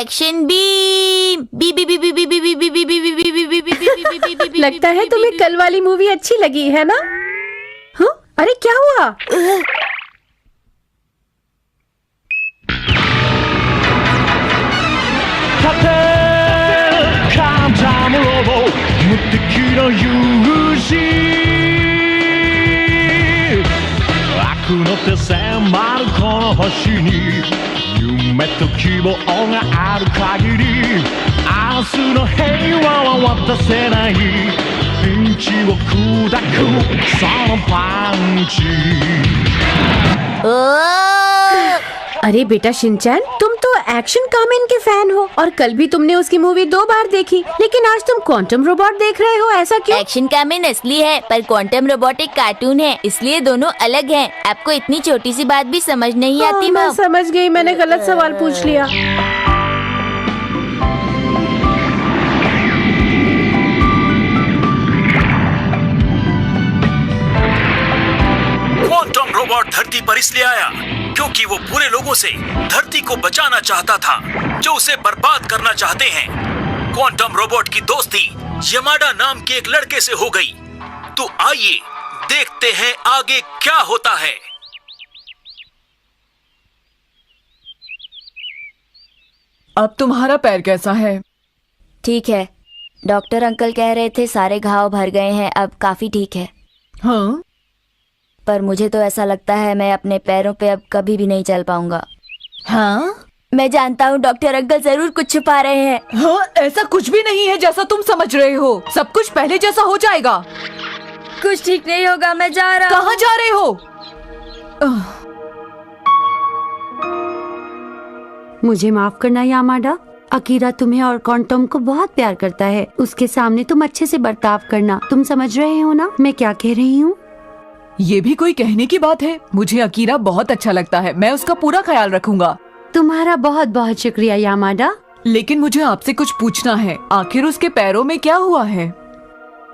Action beam. B B B B B B B B B B B B B B B. लगता है तुम्हें कल वाली movie अच्छी लगी है ना? हाँ, अरे क्या हुआ? अरे बेटा शिनचैन, तुम तो एक्शन कामेन के फैन हो और कल भी तुमने उसकी मूवी 2 बार देखी, लेकिन आज तुम क्वांटम रोबोट देख रहे हो, ऐसा क्यों? एक्शन कामेन असली है पर क्वांटम रोबोट एक कार्टून है, इसलिए दोनों अलग हैं। आपको इतनी छोटी सी बात भी समझ नहीं आती? मैं समझ गई, मैंने गलत सवाल पूछ लिया। क्वांटम रोबोट धरती पर इसलिए आया क्योंकि वो बुरे लोगों से धरती को बचाना चाहता था जो उसे बर्बाद करना चाहते हैं। क्वांटम रोबोट की दोस्ती यमाडा नाम के एक लड़के से हो गई। तो आइए देखते हैं आगे क्या होता है। अब तुम्हारा पैर कैसा है? ठीक है, डॉक्टर अंकल कह रहे थे सारे घाव भर गए हैं, अब काफी ठीक है। हाँ, पर मुझे तो ऐसा लगता है मैं अपने पैरों पे अब कभी भी नहीं चल पाऊंगा। हाँ, मैं जानता हूँ डॉक्टर अंकल जरूर कुछ छुपा रहे हैं। हाँ, ऐसा कुछ भी नहीं है जैसा तुम समझ रहे हो। सब कुछ पहले जैसा हो जाएगा। कुछ ठीक नहीं होगा, मैं जा रहा हूँ। कहाँ जा रहे हो? मुझे माफ करना यामाडा, अकीरा तुम्हें और क्वांटम को बहुत प्यार करता है। उसके सामने तुम अच्छे से बर्ताव करना। तुम समझ रहे हो ना मैं क्या कह रही हूँ? ये भी कोई कहने की बात है? मुझे अकीरा बहुत अच्छा लगता है, मैं उसका पूरा ख्याल रखूंगा। तुम्हारा बहुत बहुत शुक्रिया यामाडा। लेकिन मुझे आपसे कुछ पूछना है, आखिर उसके पैरों में क्या हुआ है?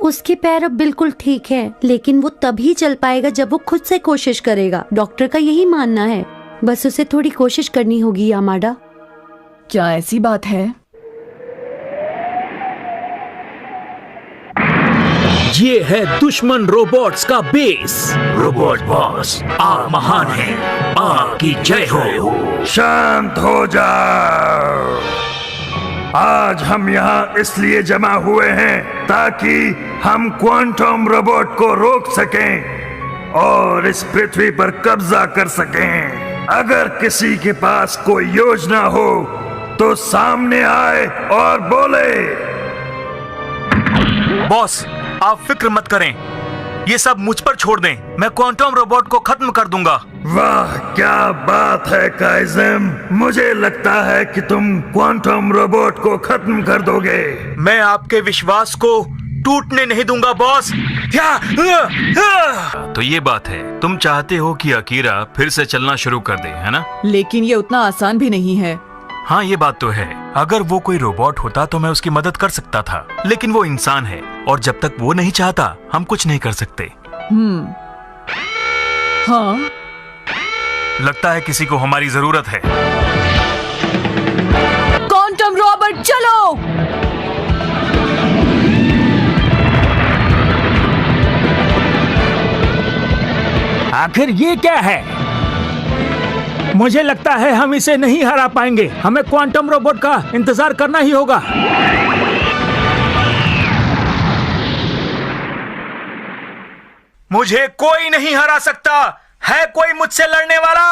उसके पैर अब बिल्कुल ठीक है, लेकिन वो तभी चल पाएगा जब वो खुद से कोशिश करेगा। डॉक्टर का यही मानना है, बस उसे थोड़ी कोशिश करनी होगी यामाडा। क्या ऐसी बात है? ये है दुश्मन रोबोट्स का बेस। रोबोट बॉस, आप महान हैं, आपकी जय हो। शांत हो जाओ। आज हम यहाँ इसलिए जमा हुए हैं ताकि हम क्वांटम रोबोट को रोक सकें और इस पृथ्वी पर कब्जा कर सकें। अगर किसी के पास कोई योजना हो तो सामने आए और बोले। बॉस, आप फिक्र मत करें, ये सब मुझ पर छोड़ दें, मैं क्वांटम रोबोट को खत्म कर दूंगा। वाह क्या बात है काइज़म, मुझे लगता है कि तुम क्वांटम रोबोट को खत्म कर दोगे। मैं आपके विश्वास को टूटने नहीं दूंगा बॉस। तो ये बात है, तुम चाहते हो कि अकीरा फिर से चलना शुरू कर दे, है ना? लेकिन ये उतना आसान भी नहीं है। हाँ, ये बात तो है। अगर वो कोई रोबोट होता तो मैं उसकी मदद कर सकता था, लेकिन वो इंसान है और जब तक वो नहीं चाहता हम कुछ नहीं कर सकते। हाँ, लगता है किसी को हमारी जरूरत है। क्वांटम रोबोट चलो। आखिर ये क्या है? मुझे लगता है हम इसे नहीं हरा पाएंगे। हमें क्वांटम रोबोट का इंतजार करना ही होगा। मुझे कोई नहीं हरा सकता। है कोई मुझसे लड़ने वाला?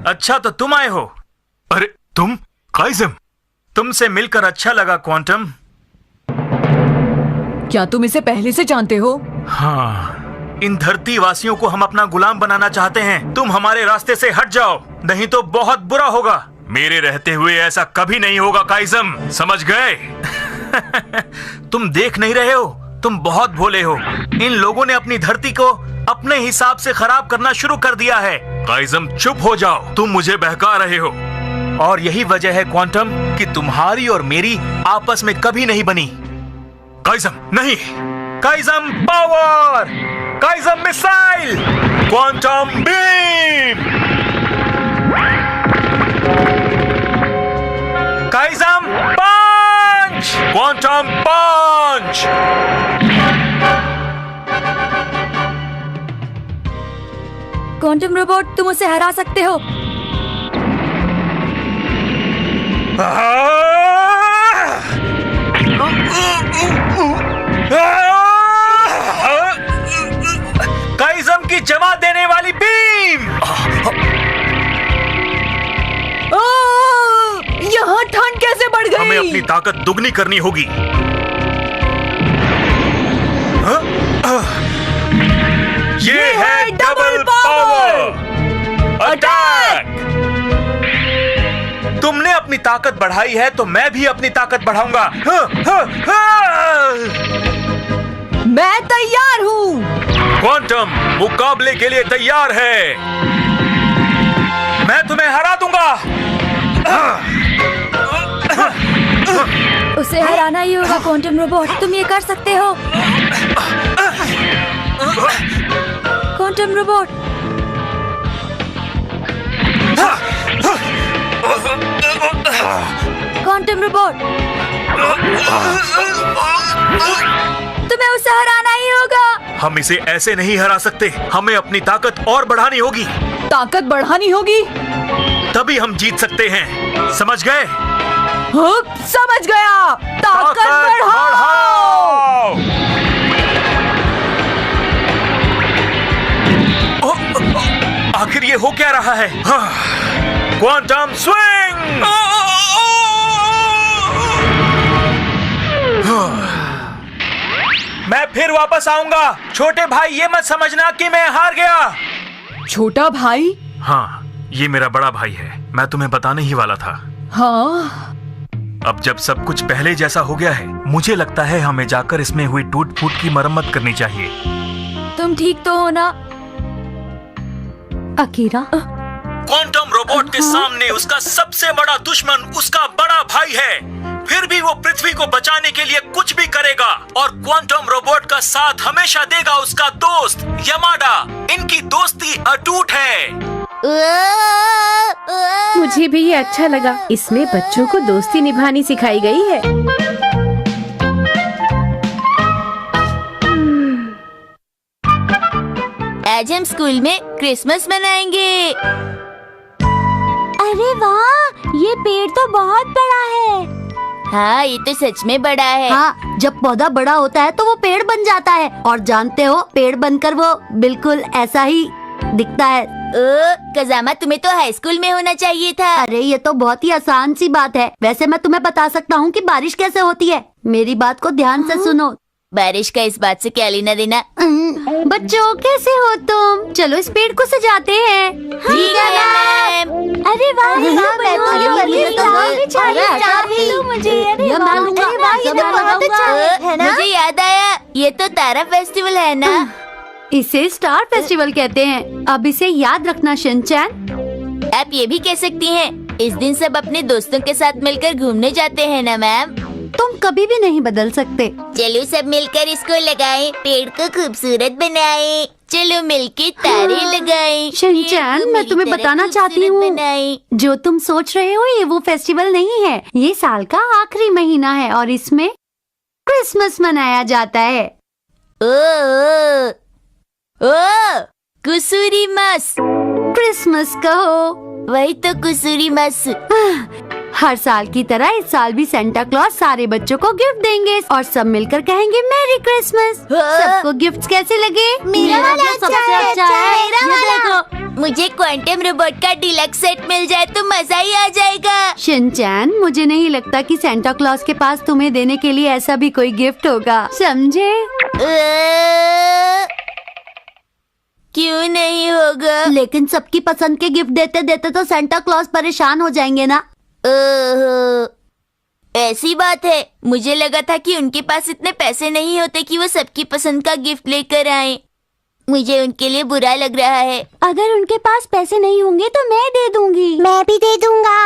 अच्छा, तो तुम आए हो। अरे तुम काइज़म, तुमसे मिलकर अच्छा लगा क्वांटम। क्या तुम इसे पहले से जानते हो? हाँ, इन धरती वासियों को हम अपना गुलाम बनाना चाहते हैं। तुम हमारे रास्ते से हट जाओ, नहीं तो बहुत बुरा होगा। मेरे रहते हुए ऐसा कभी नहीं होगा काइज़म, समझ गए? तुम देख नहीं रहे हो, तुम बहुत भोले हो। इन लोगों ने अपनी धरती को अपने हिसाब से खराब करना शुरू कर दिया है। काइज़म चुप हो जाओ, तुम मुझे बहका रहे हो। और यही वजह है क्वांटम कि तुम्हारी और मेरी आपस में कभी नहीं बनी। काइज़म नहीं, काइज़म पावर, काइज़म मिसाइल, क्वांटम बीम। काइजम पंच, क्वांटम पंच। क्वांटम रोबोट, तुम उसे हरा सकते हो। काइजम की जमा देने वाली बीम। यहाँ ठंड कैसे बढ़ गई? हमें अपनी ताकत दुगनी करनी होगी। ये है डबल पावर अटैक। तुमने अपनी ताकत बढ़ाई है तो मैं भी अपनी ताकत बढ़ाऊंगा। मैं तैयार हूँ। क्वांटम मुकाबले के लिए तैयार है। मैं तुम्हें हरा दूंगा। उसे हराना ही होगा क्वांटम रोबोट, तुम ये कर सकते हो। क्वांटम रोबोट, क्वांटम रोबोट, तुम्हें उसे हराना ही होगा। हम इसे ऐसे नहीं हरा सकते, हमें अपनी ताकत और बढ़ानी होगी। ताकत बढ़ानी होगी, तभी हम जीत सकते हैं, समझ गए? हाँ, समझ गया। ताकत बढ़ाओ। आखिर ये हो क्या रहा है? Quantum swing. मैं फिर वापस आऊंगा। छोटे भाई, ये मत समझना कि मैं हार गया। छोटा भाई? हाँ, ये मेरा बड़ा भाई है, मैं तुम्हें बताने ही वाला था। हाँ, अब जब सब कुछ पहले जैसा हो गया है, मुझे लगता है हमें जाकर इसमें हुई टूट फूट की मरम्मत करनी चाहिए। तुम ठीक तो हो ना? अकीरा, क्वांटम रोबोट के सामने उसका सबसे बड़ा दुश्मन उसका बड़ा भाई है। फिर भी वो पृथ्वी को बचाने के लिए कुछ भी करेगा और क्वांटम रोबोट का साथ हमेशा देगा उसका दोस्त यमाडा। इनकी दोस्ती अटूट है। मुझे भी ये अच्छा लगा। इसमें बच्चों को दोस्ती निभानी सिखाई गई है। आज हम स्कूल में क्रिसमस मनाएंगे। अरे वाह, ये पेड़ तो बहुत बड़ा है। हाँ, ये तो सच में बड़ा है। हाँ, जब पौधा बड़ा होता है तो वो पेड़ बन जाता है। और जानते हो, पेड़ बनकर वो बिल्कुल ऐसा ही दिखता है। कजामा, तुम्हें तो हाई स्कूल में होना चाहिए था। अरे ये तो बहुत ही आसान सी बात है। वैसे मैं तुम्हें बता सकता हूँ कि बारिश कैसे होती है। मेरी बात को ध्यान से सुनो। बारिश का इस बात से क्या लेना देना? बच्चों, कैसे हो तुम? चलो इस पेड़ को सजाते हैं। ठीक है मैम। अरे वाह, मुझे याद आया, ये तो तारा फेस्टिवल है ना? इसे स्टार फेस्टिवल कहते हैं। अब इसे याद रखना शिनचैन। आप ये भी कह सकती हैं, इस दिन सब अपने दोस्तों के साथ मिलकर घूमने जाते हैं ना मैम? तुम कभी भी नहीं बदल सकते। चलो सब मिलकर इसको लगाएं, पेड़ को खूबसूरत बनाएं। चलो मिलके तारे लगाएं। शिनचैन, पेड़ को मैं मेरी तुम्हें तरह बताना चाहती खूबसूरत हूँ, बनाएं। जो तुम सोच रहे हो ये वो फेस्टिवल नहीं है। ये साल का आखिरी महीना है और इसमें क्रिसमस मनाया जाता है। ओ कुसुरीमस। क्रिसमस कहो। वही तो कुसुरीमस। हर साल की तरह इस साल भी सेंटा क्लॉज सारे बच्चों को गिफ्ट देंगे और सब मिलकर कहेंगे मैरी क्रिसमस। सबको गिफ्ट्स कैसे लगे? मेरा वाला सबसे अच्छा है। मेरा ये वाला। देखो। मुझे क्वांटम रोबोट का डिलक्स सेट मिल जाए तो मजा ही आ जाएगा। शिनचैन, मुझे नहीं लगता कि सेंटा क्लॉज के पास तुम्हें देने के लिए ऐसा भी कोई गिफ्ट होगा, समझे? क्यों नहीं होगा? लेकिन सबकी पसंद के गिफ्ट देते देते तो सेंटा क्लॉज परेशान हो जाएंगे ना। ओहो, ऐसी बात है। मुझे लगा था कि उनके पास इतने पैसे नहीं होते कि वो सबकी पसंद का गिफ्ट लेकर आए। मुझे उनके लिए बुरा लग रहा है। अगर उनके पास पैसे नहीं होंगे तो मैं दे दूंगी। मैं भी दे दूंगा।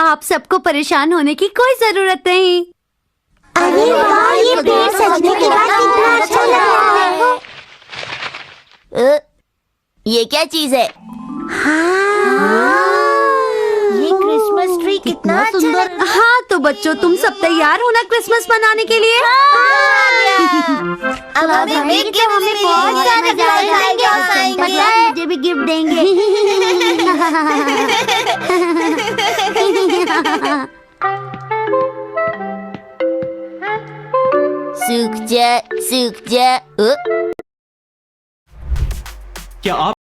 आप सबको परेशान होने की कोई जरूरत नहीं। अरे वाह, ये पेड़ सजने के बाद कितना अच्छा लग रहा है। ये क्या चीज है? ये क्रिसमस ट्री अरे कितना सुंदर। हाँ तो बच्चों तुम सब तैयार हो ना क्रिसमस मनाने के लिए? अब हमें बहुत सारे गिफ्ट देंगे। मुझे भी गिफ्ट देंगे। सूख जा। क्या आप